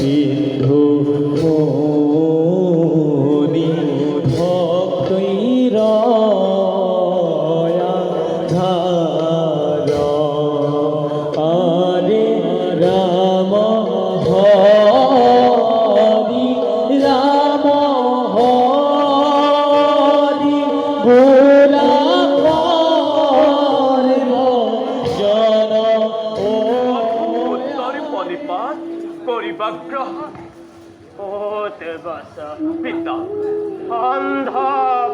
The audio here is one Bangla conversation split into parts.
সিন্ধু মুনি ভক্তৈর ধার আরে রাম হরি রাম হরি ভোলা জন উত্তর পরিপাত করিবাগ্রহ ও দেবাসা পিতা অন্ধ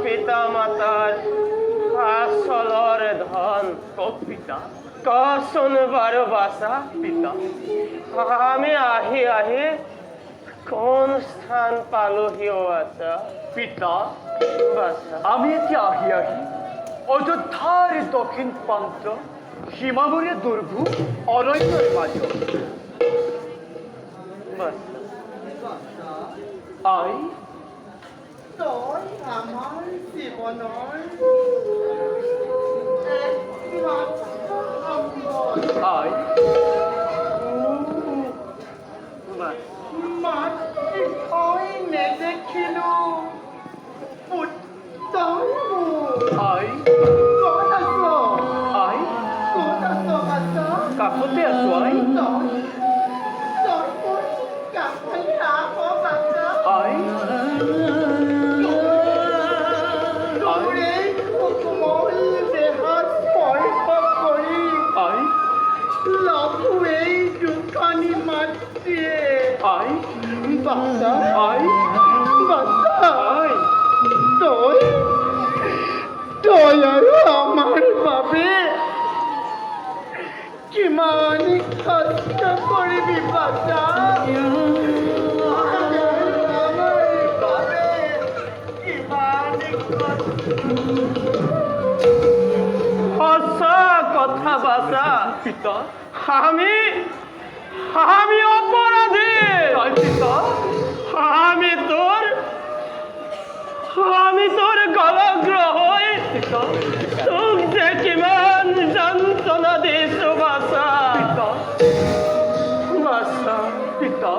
পিতা মাতার আসলর ধন পিতা শুনবার বাসা পিতা আমি আহি আহি কোন স্থান পালোহি ও আছা পিতা বাসা আমি এতিয়া আহি আহি অযোধ্যার দক্ষিণ প্রান্ত সীমামূলীয় দুর্ভু অরণ্যের মাঝে আই তই আমার জীবনের আই মাতৃ ভয় নেদেখিলো পুত্তর আই ক'ত আছ আই ক'ত আছ বাছা কাষতে আছো আই তই মোৰ কাষলৈ আহ বাছা আই তোৰ এই কোমল দেহত স্পৰ্শ কৰি আই লঘু এই দুখনি মাতৃয়ে আই বাছা আই বাছা আই তই আৰু আমাৰ বাবে কিমান কষ্ট কৰিবি বাছা আমাৰ বাবে কিমান সঁচা কথা বাছা পিতা আমি অপরাধী পিতা আমি তোর গলগ্রহ হয়ে তোক যে কিমান যন্ত্রণা দিছো বাছা পিতা বাছা পিতা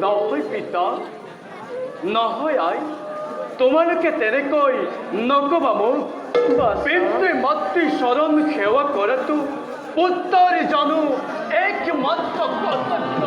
নহয় পিতা নহয় আই তোমালোকে তেনেকৈ নকবা মোক পিতৃ মাতৃ শৰণ সেৱা কৰাটো পুত্ৰৰ জানো একমাত্ৰ কৰ্তব্য